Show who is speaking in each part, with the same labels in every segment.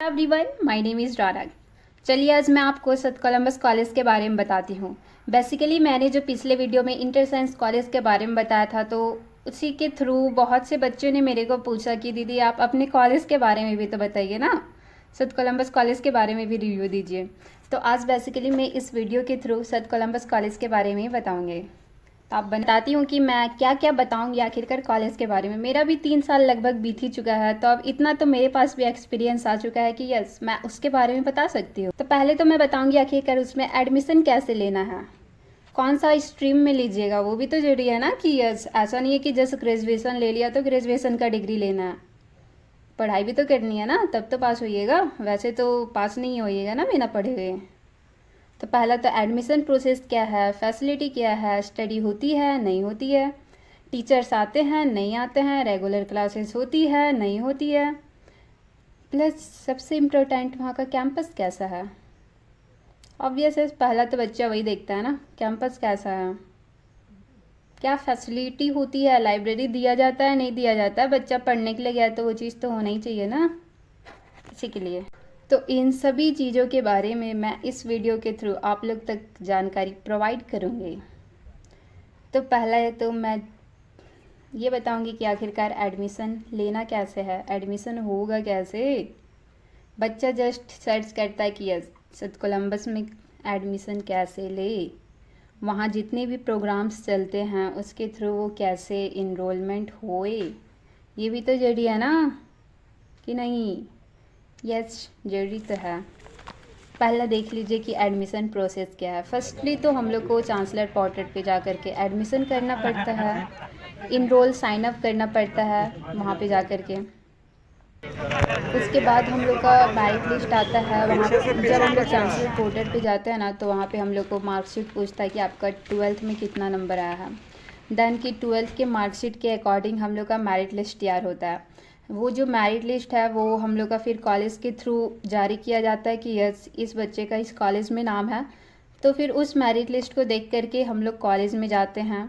Speaker 1: Everyone, my name is रौनक। चलिए आज मैं आपको सत कोलंबस कॉलेज के बारे में बताती हूँ। बेसिकली मैंने जो पिछले वीडियो में इंटर साइंस कॉलेज के बारे में बताया था, तो उसी के थ्रू बहुत से बच्चों ने मेरे को पूछा कि दीदी आप अपने कॉलेज के बारे में भी तो बताइए ना, सत कोलंबस कॉलेज के बारे में भी रिव्यू दीजिए। तो आज बेसिकली मैं इस वीडियो के थ्रू सत कोलंबस कॉलेज के बारे में ही बताऊँगी। आप बताती हूँ कि मैं क्या क्या बताऊँगी आखिरकार कॉलेज के बारे में। मेरा भी 3 साल लगभग बीत ही चुका है, तो अब इतना तो मेरे पास भी एक्सपीरियंस आ चुका है कि यस मैं उसके बारे में बता सकती हूँ। तो पहले तो मैं बताऊँगी आखिरकार उसमें एडमिशन कैसे लेना है, कौन सा स्ट्रीम में लीजिएगा, वो भी तो जरूरी है ना। कि यस ऐसा नहीं है कि जस्ट ग्रेजुएशन ले लिया तो ग्रेजुएशन का डिग्री लेना है, पढ़ाई भी तो करनी है ना, तब तो पास होइएगा। वैसे तो पास नहीं होइएगा ना बिना पढ़े हुए। तो पहला तो एडमिशन प्रोसेस क्या है, फैसिलिटी क्या है, स्टडी होती है नहीं होती है, टीचर्स आते हैं नहीं आते हैं, रेगुलर क्लासेस होती है नहीं होती है, प्लस सबसे इम्पोर्टेंट वहाँ का कैंपस कैसा है। ऑब्वियस है, पहला तो बच्चा वही देखता है ना, कैंपस कैसा है, क्या फैसिलिटी होती है, लाइब्रेरी दिया जाता है नहीं दिया जाता है। बच्चा पढ़ने के लिए गया तो वो चीज़ तो होना ही चाहिए ना इसी के लिए। तो इन सभी चीज़ों के बारे में मैं इस वीडियो के थ्रू आप लोग तक जानकारी प्रोवाइड करूँगी। तो पहला है तो मैं ये बताऊँगी कि आखिरकार एडमिशन लेना कैसे है, एडमिशन होगा कैसे। बच्चा जस्ट सर्च करता है कि यस सत कोलंबस में एडमिशन कैसे ले, वहाँ जितने भी प्रोग्राम्स चलते हैं उसके थ्रू वो कैसे इनरोलमेंट होए, ये भी तो जरूरी है ना कि नहीं। यस जरूरी तो है। पहला देख लीजिए कि एडमिशन प्रोसेस क्या है। फर्स्टली तो हम लोग को चांसलर पोर्टल पे जा कर के एडमिशन करना पड़ता है, इनरोल साइन अप करना पड़ता है वहाँ पे जा कर के। उसके बाद हम लोग का मेरिट लिस्ट आता है। वहाँ जब हम लोग चांसलर पोर्टल पे जाते हैं ना, तो वहाँ पे हम लोग को मार्कशीट पूछता है कि आपका 12th में कितना नंबर आया है। देन कि 12th के मार्कशीट के अकॉर्डिंग हम लोग का मेरिट लिस्ट तैयार होता है। वो जो मेरिट लिस्ट है वो हम लोग का फिर कॉलेज के थ्रू जारी किया जाता है कि यस इस बच्चे का इस कॉलेज में नाम है। तो फिर उस मेरिट लिस्ट को देख करके हम लोग कॉलेज में जाते हैं।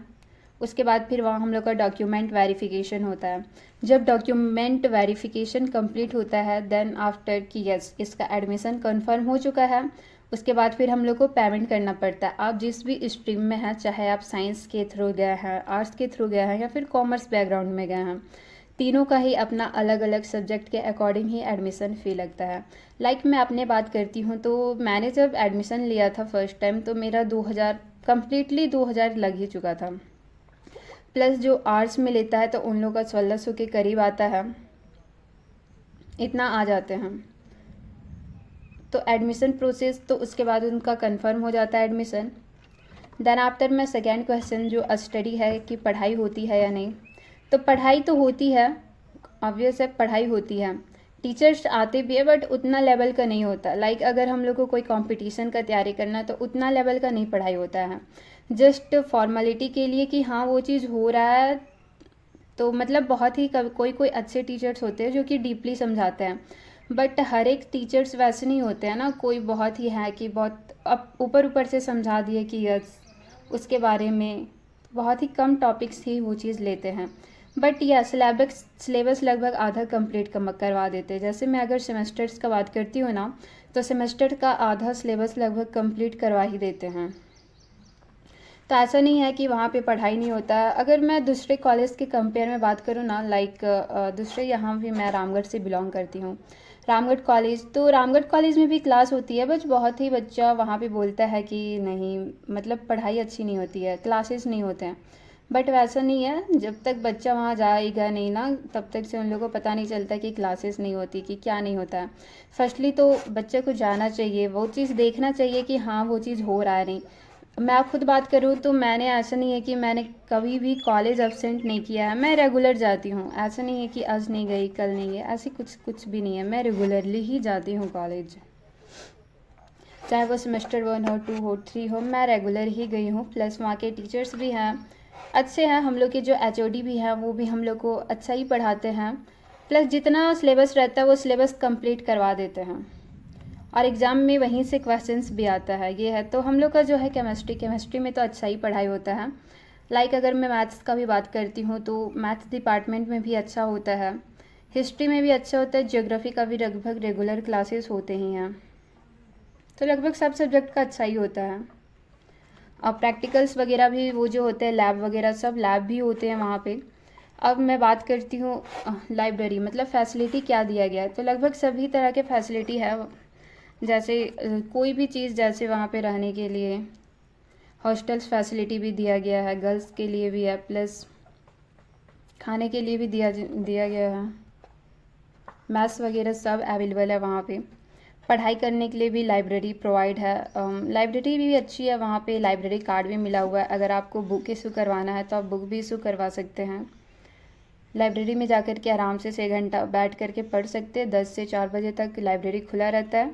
Speaker 1: उसके बाद फिर वहाँ हम लोग का डॉक्यूमेंट वेरिफिकेशन होता है। जब डॉक्यूमेंट वेरिफिकेशन कंप्लीट होता है देन आफ्टर कि यस इसका एडमिशन कंफर्म हो चुका है, उसके बाद फिर हम लोग को पेमेंट करना पड़ता है। आप जिस भी स्ट्रीम में हैं, चाहे आप साइंस के थ्रू गए हैं, आर्ट्स के थ्रू गए हैं या फिर कॉमर्स बैकग्राउंड में गए हैं, तीनों का ही अपना अलग अलग सब्जेक्ट के अकॉर्डिंग ही एडमिशन फ़ी लगता है। मैं अपने बात करती हूँ तो मैंने जब एडमिशन लिया था फर्स्ट टाइम तो मेरा 2000 कम्प्लीटली 2000 लग ही चुका था। प्लस जो आर्ट्स में लेता है तो उन लोगों का 1600 के करीब आता है, इतना आ जाते हैं। तो एडमिशन प्रोसेस तो उसके बाद उनका कंफर्म हो जाता है एडमिशन। देन आफ्टर मैं सेकेंड क्वेश्चन जो स्टडी है कि पढ़ाई होती है या नहीं, तो पढ़ाई तो होती है, ऑब्वियस है पढ़ाई होती है। टीचर्स आते भी है बट उतना लेवल का नहीं होता। अगर हम लोग को कोई कंपटीशन का तैयारी करना है तो उतना लेवल का नहीं पढ़ाई होता है, जस्ट फॉर्मेलिटी के लिए कि हाँ वो चीज़ हो रहा है। तो मतलब बहुत ही कोई कोई अच्छे टीचर्स होते हैं जो कि डीपली समझाते हैं, बट हर एक टीचर्स वैसे नहीं होते हैं ना। कोई बहुत ही है कि बहुत अब ऊपर ऊपर से समझा दिए कि यस उसके बारे में बहुत ही कम टॉपिक्स ही वो चीज़ लेते हैं। बट यह सिलेबस लगभग आधा कंप्लीट करवा देते हैं। जैसे मैं अगर सेमेस्टर्स का बात करती हूँ ना, तो सेमेस्टर का आधा सिलेबस लगभग कंप्लीट करवा ही देते हैं। तो ऐसा नहीं है कि वहाँ पे पढ़ाई नहीं होता है। अगर मैं दूसरे कॉलेज के कंपेयर में बात करूँ ना, दूसरे यहाँ भी मैं रामगढ़ से बिलोंग करती हूँ, रामगढ़ कॉलेज, तो रामगढ़ कॉलेज में भी क्लास होती है, बस बहुत ही बच्चा वहाँ पे बोलता है कि नहीं मतलब पढ़ाई अच्छी नहीं होती है, क्लासेस नहीं होते हैं। बट वैसा नहीं है, जब तक बच्चा वहाँ जाएगा नहीं ना तब तक से उन लोगों को पता नहीं चलता कि क्लासेस नहीं होती, कि क्या नहीं होता है। फर्स्टली तो बच्चे को जाना चाहिए, वो चीज़ देखना चाहिए कि हाँ वो चीज़ हो रहा है नहीं। मैं खुद बात करूँ तो मैंने ऐसा नहीं है कि मैंने कभी भी कॉलेज एब्सेंट नहीं किया है, मैं रेगुलर जाती हूँ। ऐसा नहीं है कि आज नहीं गई कल नहीं गई, ऐसी कुछ भी नहीं है, मैं रेगुलरली ही जाती हूँ कॉलेज। चाहे वो सेमेस्टर 1 हो, 2 हो, 3 हो, मैं रेगुलर ही गई हूँ। प्लस वहाँ के टीचर्स भी हैं अच्छे हैं, हम लोग के जो एचओडी भी हैं वो भी हम लोग को अच्छा ही पढ़ाते हैं। प्लस जितना सिलेबस रहता है वो सिलेबस कंप्लीट करवा देते हैं, और एग्ज़ाम में वहीं से क्वेश्चंस भी आता है, ये है। तो हम लोग का जो है केमिस्ट्री में तो अच्छा ही पढ़ाई होता है। अगर मैं मैथ्स का भी बात करती हूँ तो मैथ्स डिपार्टमेंट में भी अच्छा होता है। हिस्ट्री में भी अच्छा होता है, ज्योग्राफी का भी लगभग रेगुलर क्लासेस होते ही हैं, तो लगभग सब सब्जेक्ट का अच्छा ही होता है। और प्रैक्टिकल्स वगैरह भी वो जो होते हैं, लैब वगैरह सब लैब भी होते हैं वहाँ पे। अब मैं बात करती हूँ लाइब्रेरी मतलब फैसिलिटी क्या दिया गया है, तो लगभग सभी तरह के फैसिलिटी है। जैसे कोई भी चीज़, जैसे वहाँ पे रहने के लिए हॉस्टल्स फैसिलिटी भी दिया गया है, गर्ल्स के लिए भी है, प्लस खाने के लिए भी दिया गया है, मैथ्स वगैरह सब अवेलेबल है वहाँ पे। पढ़ाई करने के लिए भी लाइब्रेरी प्रोवाइड है। लाइब्रेरी भी अच्छी है, वहाँ पे लाइब्रेरी कार्ड भी मिला हुआ है। अगर आपको बुक इशू करवाना है तो आप बुक भी इशू करवा सकते हैं। लाइब्रेरी में जाकर के आराम से 6 घंटा बैठ करके पढ़ सकते हैं। 10 से 4 बजे तक लाइब्रेरी खुला रहता है,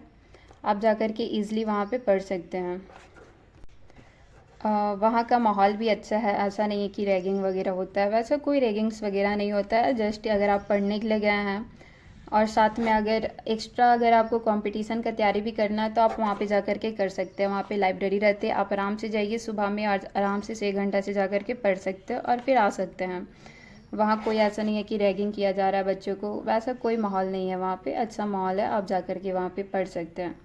Speaker 1: आप जाकर के ईज़िली वहाँ पे पढ़ सकते हैं। वहाँ का माहौल भी अच्छा है, ऐसा नहीं है कि रैगिंग वगैरह होता है, वैसा कोई रैगिंग्स वगैरह नहीं होता है। जस्ट अगर आप पढ़ने के लिए गए हैं और साथ में अगर एक्स्ट्रा अगर आपको कंपटीशन का तैयारी भी करना है तो आप वहाँ पे जा कर के कर सकते हैं। वहाँ पे लाइब्रेरी रहती है, आप आराम से जाइए सुबह में और आराम से 6 घंटा से जा कर के पढ़ सकते हैं और फिर आ सकते हैं। वहाँ कोई ऐसा नहीं है कि रैगिंग किया जा रहा है बच्चों को, वैसा कोई माहौल नहीं है वहाँ पे, अच्छा माहौल है, आप जा कर के वहाँ पे पढ़ सकते हैं।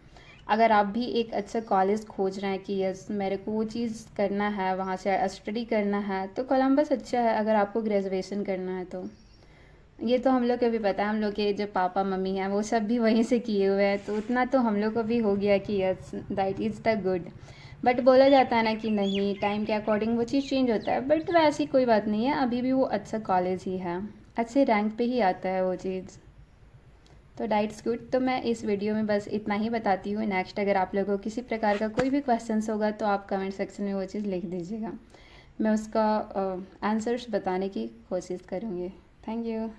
Speaker 1: अगर आप भी एक अच्छा कॉलेज खोज रहे हैं कि यस मेरे को वो चीज़ करना है, वहाँ से स्टडी करना है, तो कोलंबस अच्छा है। अगर आपको ग्रेजुएशन करना है तो ये तो हम लोग को भी पता है, हम लोग के जो पापा मम्मी हैं वो सब भी वहीं से किए हुए हैं, तो उतना तो हम लोग को भी हो गया कि yes that is the good. But बोला जाता है ना कि नहीं, टाइम के अकॉर्डिंग वो चीज़ चेंज होता है, बट वैसी कोई बात नहीं है, अभी भी वो अच्छा कॉलेज ही है, अच्छे रैंक पे ही आता है वो चीज़, तो दैट्स गुड। तो मैं इस वीडियो में बस इतना ही बताती हूँ। नेक्स्ट अगर आप लोगों को किसी प्रकार का कोई भी क्वेश्चंस होगा तो आप कमेंट सेक्शन में वो चीज़ लिख दीजिएगा, मैं उसका आंसर्स बताने की कोशिश करूँगी। Thank you.